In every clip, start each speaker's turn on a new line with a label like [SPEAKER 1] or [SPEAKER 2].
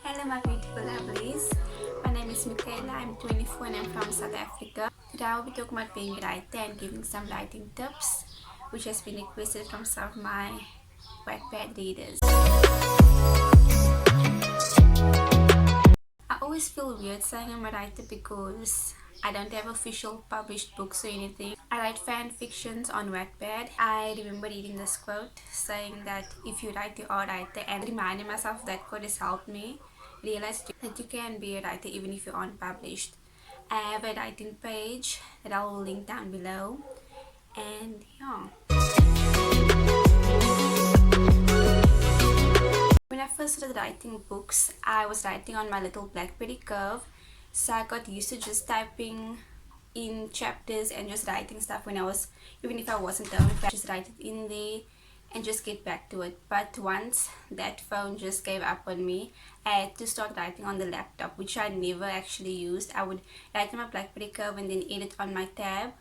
[SPEAKER 1] Hello my beautiful lovelies. My name is Michaela, I'm 24 and I'm from South Africa. Today I will be talking about being a writer and giving some writing tips, which has been requested from some of my Wattpad readers. I always feel weird saying I'm a writer because I don't have official published books or anything. I write fan fictions on Wattpad. I remember reading this quote saying that if you write, you are a writer, and reminding myself that quote has helped me realize that you can be a writer even if you aren't published. I have a writing page that I will link down below, and yeah. When I first started writing books, I was writing on my little Blackberry curve, so I got used to just typing in chapters and just writing stuff when I was, even if I wasn't done with it, just write it in there and just get back to it. But once that phone just gave up on me, I had to start writing on the laptop, which I never actually used. I would write on my Blackberry curve and then edit on my tab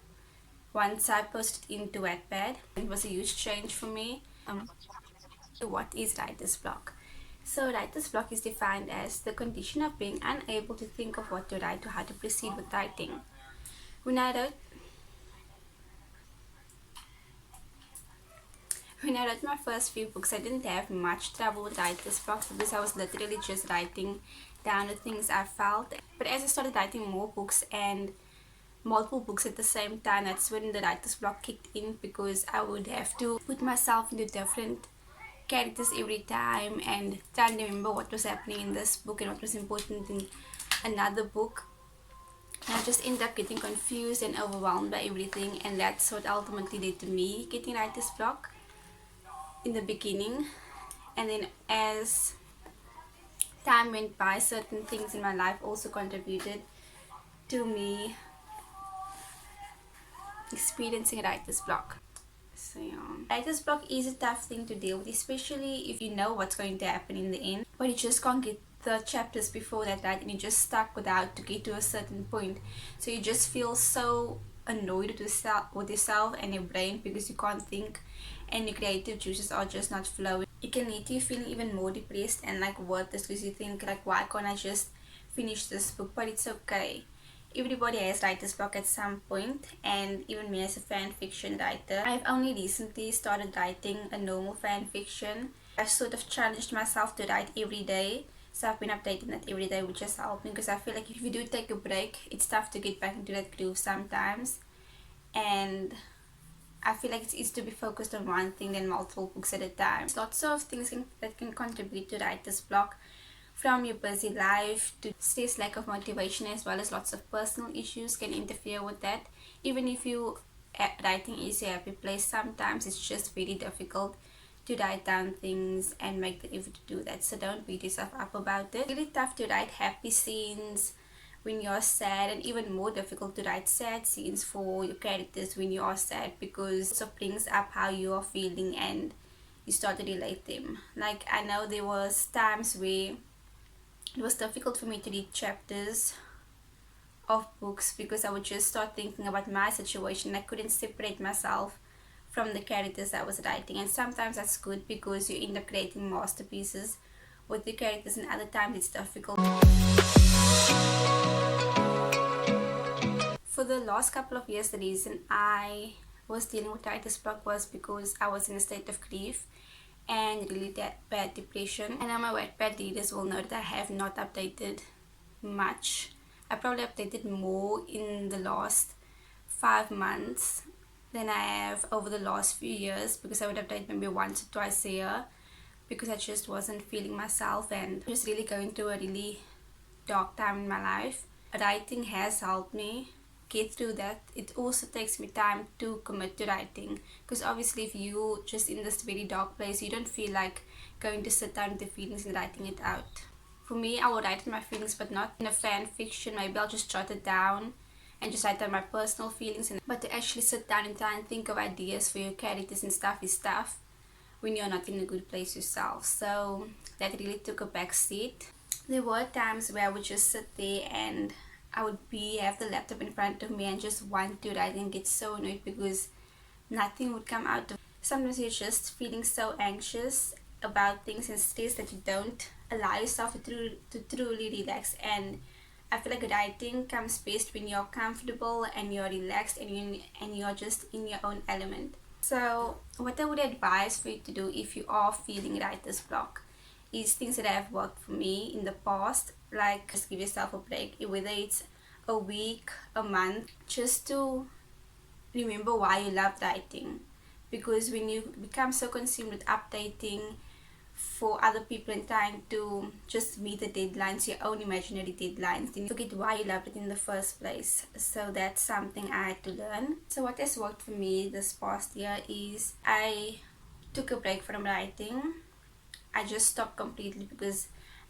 [SPEAKER 1] once I posted into Wattpad. It was a huge change for me. What is writer's block? So writer's block is defined as the condition of being unable to think of what to write or how to proceed with writing. When I wrote my first few books, I didn't have much trouble with writer's block because I was literally just writing down the things I felt. But as I started writing more books and multiple books at the same time, that's when the writer's block kicked in, because I would have to put myself into different characters every time and trying to remember what was happening in this book and what was important in another book. And I just ended up getting confused and overwhelmed by everything, and that's what ultimately led to me getting writer's block in the beginning. And then as time went by, certain things in my life also contributed to me experiencing writer's block. So yeah, writer's block is a tough thing to deal with, especially if you know what's going to happen in the end, but you just can't get the chapters before that right, and you're just stuck without to get to a certain point. So you just feel so annoyed with yourself and your brain because you can't think and your creative juices are just not flowing. It can lead to you feeling even more depressed and like worthless because you think like, why can't I just finish this book? But it's okay. Everybody has writer's block at some point, and even me as a fan fiction writer. I've only recently started writing a normal fan fiction. I sort of challenged myself to write every day, so I've been updating that every day, which has helped me, because I feel like if you do take a break, it's tough to get back into that groove sometimes. And I feel like it's easier to be focused on one thing than multiple books at a time. There's lots of things that can contribute to writer's block, from your busy life to stress, lack of motivation, as well as lots of personal issues can interfere with that. Even if you writing is a happy place, sometimes it's just very difficult to write down things and make the effort to do that, so don't beat yourself up about it. It's really tough to write happy scenes when you're sad, and even more difficult to write sad scenes for your characters when you are sad, because it brings up how you are feeling and you start to relate them. Like, I know there was times where it was difficult for me to read chapters of books because I would just start thinking about my situation. I couldn't separate myself from the characters I was writing, and sometimes that's good because you end up creating masterpieces with the characters, and other times it's difficult. For the last couple of years, the reason I was dealing with writer's block was because I was in a state of grief and really bad depression. And now my Wattpad readers will know that I have not updated much. I probably updated more in the last 5 months than I have over the last few years, because I would update maybe once or twice a year, because I just wasn't feeling myself and just really going through a really dark time in my life. Writing has helped me get through that. It also takes me time to commit to writing, because obviously if you just in this very dark place, you don't feel like going to sit down with the feelings and writing it out. For me, I will write my feelings, but not in a fan fiction. Maybe I'll just jot it down and just write down my personal feelings, but to actually sit down and try and think of ideas for your characters and stuff is tough when you're not in a good place yourself. So that really took a back seat. There were times where I would just sit there and I would have the laptop in front of me and just want to write and get so annoyed because nothing would come out of it. Sometimes you're just feeling so anxious about things and stressed that you don't allow yourself to truly relax. And I feel like writing comes best when you're comfortable and you're relaxed and you're just in your own element. So what I would advise for you to do if you are feeling writer's block is things that have worked for me in the past, like just give yourself a break, whether it's a week, a month, just to remember why you love writing. Because when you become so consumed with updating for other people and trying to just meet the deadlines, your own imaginary deadlines, then you forget why you loved it in the first place. So that's something I had to learn. So what has worked for me this past year is I took a break from writing. I just stopped completely because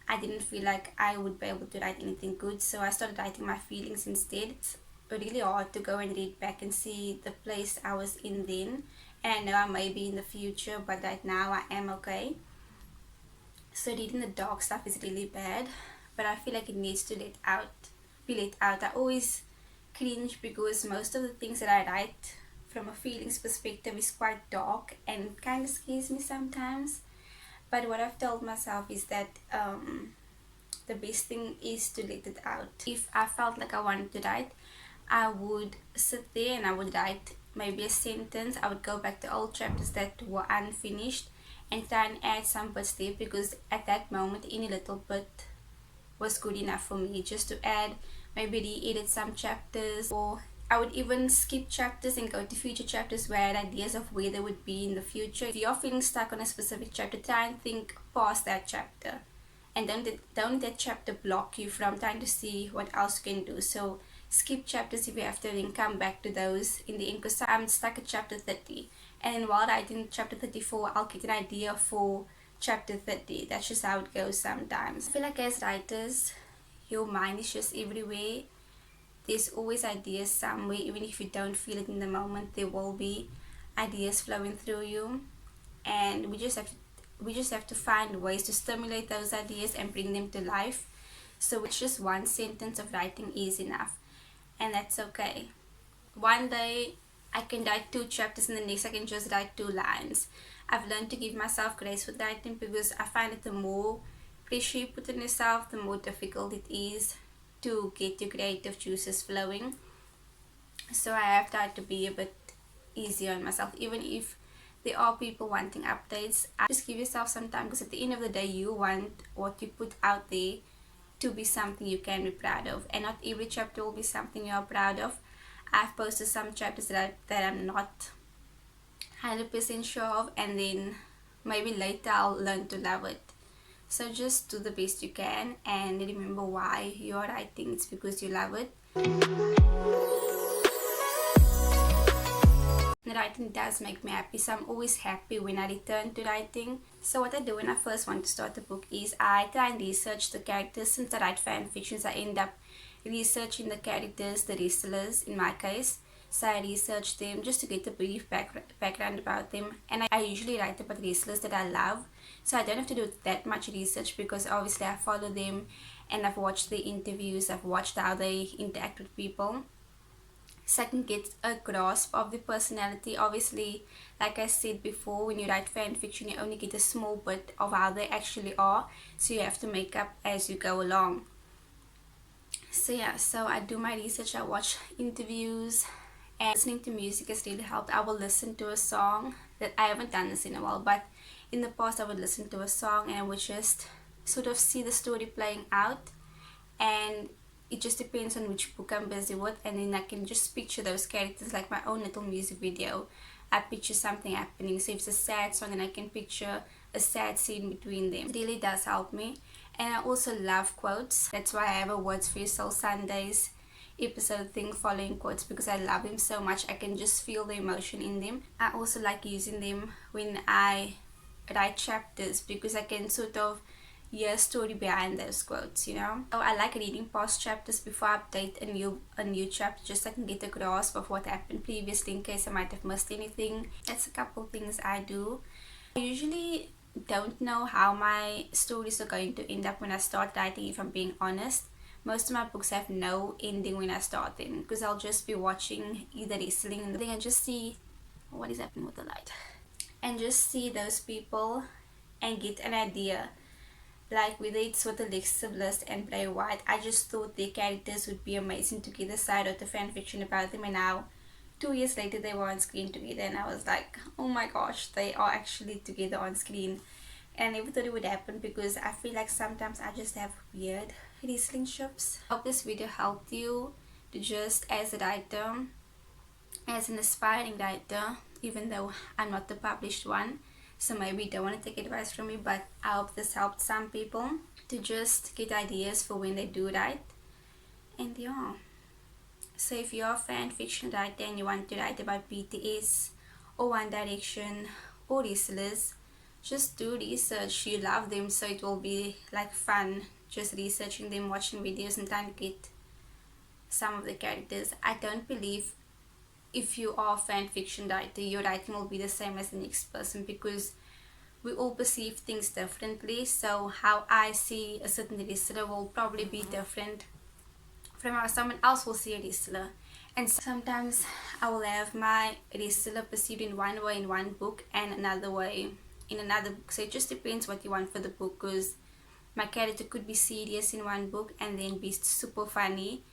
[SPEAKER 1] I didn't feel like I would be able to write anything good, so I started writing my feelings instead. It's really hard to go and read back and see the place I was in then, and I know I may be in the future, but right now I am okay. So reading the dark stuff is really bad, but I feel like it needs to be let out. I always cringe because most of the things that I write from a feelings perspective is quite dark and kind of scares me sometimes. But what I've told myself is that the best thing is to let it out. If I felt like I wanted to write, I would sit there and I would write maybe a sentence. I would go back to old chapters that were unfinished and try and add some bits there, because at that moment any little bit was good enough for me, just to add, maybe re-edit some chapters, or I would even skip chapters and go to future chapters where I had ideas of where they would be in the future. If you're feeling stuck on a specific chapter, try and think past that chapter, and don't let that chapter block you from trying to see what else you can do. So skip chapters if you have to, then come back to those in the end, because I'm stuck at chapter 30, and while writing chapter 34 I'll get an idea for chapter 30. That's just how it goes sometimes. I feel like as writers, your mind is just everywhere. There's always ideas somewhere. Even if you don't feel it in the moment, there will be ideas flowing through you, and we just have to find ways to stimulate those ideas and bring them to life. So it's just one sentence of writing is enough, and that's okay. One day I can write 2 chapters and the next I can just write 2 lines. I've learned to give myself grace with writing, because I find that the more pressure you put on yourself, the more difficult it is to get your creative juices flowing. So I have tried to be a bit easier on myself, even if there are people wanting updates. Just give yourself some time, because at the end of the day you want what you put out there to be something you can be proud of, and not every chapter will be something you are proud of. I've posted some chapters that I'm not 100% sure of, and then maybe later I'll learn to love it. So just do the best you can, and remember why you're writing. It's because you love it. And writing does make me happy, so I'm always happy when I return to writing. So what I do when I first want to start a book is I try and research the characters. Since I write fan fictions, I end up researching the characters, the wrestlers in my case. So I research them just to get a brief background about them, and I usually write about wrestlers that I love, so I don't have to do that much research, because obviously I follow them and I've watched their interviews, I've watched how they interact with people, so I can get a grasp of the personality. Obviously, like I said before, when you write fan fiction you only get a small bit of how they actually are, so you have to make up as you go along. So yeah, so I do my research, I watch interviews, and listening to music has really helped. I will listen to a song that I haven't done this in a while, but in the past I would listen to a song and I would just sort of see the story playing out, and it just depends on which book I'm busy with, and then I can just picture those characters like my own little music video. I picture something happening, so if it's a sad song then I can picture a sad scene between them. It really does help me. And I also love quotes. That's why I have a Words for Your Soul Sundays episode thing following quotes, because I love them so much. I can just feel the emotion in them. I also like using them when I write chapters, because I can sort of hear a story behind those quotes, you know. So I like reading past chapters before I update a new chapter, just so I can get a grasp of what happened previously in case I might have missed anything. That's a couple things I do. I usually don't know how my stories are going to end up when I start writing, if I'm being honest. Most of my books have no ending when I start them, because I'll just be watching either wrestling and then I just see what is happening with the light, and just see those people and get an idea Like with it's with Alexa Bliss and LiQWYD, I just thought their characters would be amazing together, so I wrote the fanfiction about them, and now 2 years later they were on screen together, and I was like, oh my gosh, they are actually together on screen. And I never thought it would happen, because I feel like sometimes I just have weird relationships. I hope this video helped you to just, as a writer, as an aspiring writer, even though I'm not the published one, so maybe you don't want to take advice from me, but I hope this helped some people to just get ideas for when they do write. And yeah, so if you're a fan fiction writer and you want to write about BTS or One Direction or wrestlers, just do research. You love them, so it will be like fun just researching them, watching videos and trying to get some of the characters. I don't believe if you are a fan fiction writer, your writing will be the same as the next person, because we all perceive things differently. So how I see a certain wrestler will probably be different from how someone else will see a wrestler. And sometimes I will have my wrestler perceived in one way in one book and another way in another book. So it just depends what you want for the book, because my character could be serious in one book and then be super funny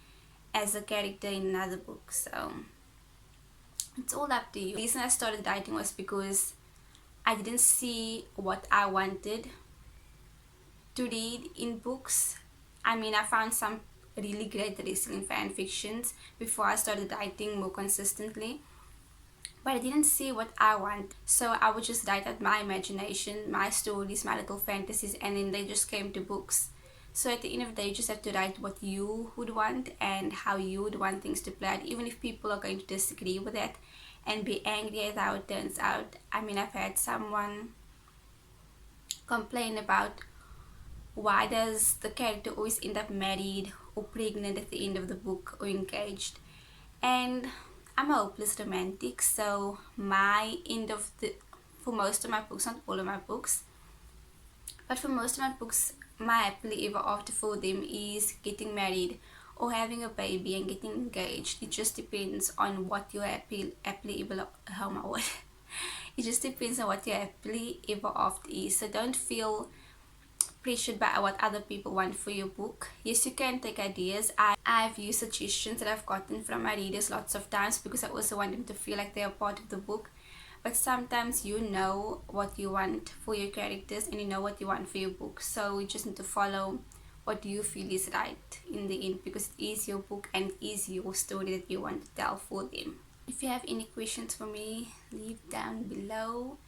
[SPEAKER 1] as a character in another book. So it's all up to you. The reason I started writing was because I didn't see what I wanted to read in books. I mean, I found some really great wrestling fan fictions before I started writing more consistently, but I didn't see what I want, so I would just write out my imagination, my stories, my little fantasies, and then they just came to books. So at the end of the day, you just have to write what you would want and how you would want things to play out, even if people are going to disagree with that and be angry at how it turns out. I mean, I've had someone complain about why does the character always end up married or pregnant at the end of the book or engaged. And I'm a hopeless romantic, so my end of the, for most of my books, not all of my books, but for most of my books, my happily ever after for them is getting married or having a baby and getting engaged. It just depends on what your happily ever, oh my word, it just depends on what your happily ever after is. So don't feel pressured by what other people want for your book. Yes, you can take ideas. I've used suggestions that I've gotten from my readers lots of times, because I also want them to feel like they're a part of the book. But sometimes you know what you want for your characters and you know what you want for your book, so you just need to follow what you feel is right in the end, because it is your book and it is your story that you want to tell for them. If you have any questions for me, leave down below.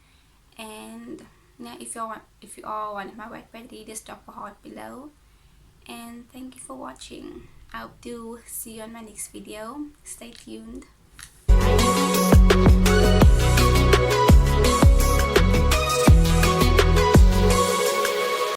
[SPEAKER 1] And yeah, if you are one of my Wattpad readers, drop a heart below. And thank you for watching. I hope to see you on my next video. Stay tuned.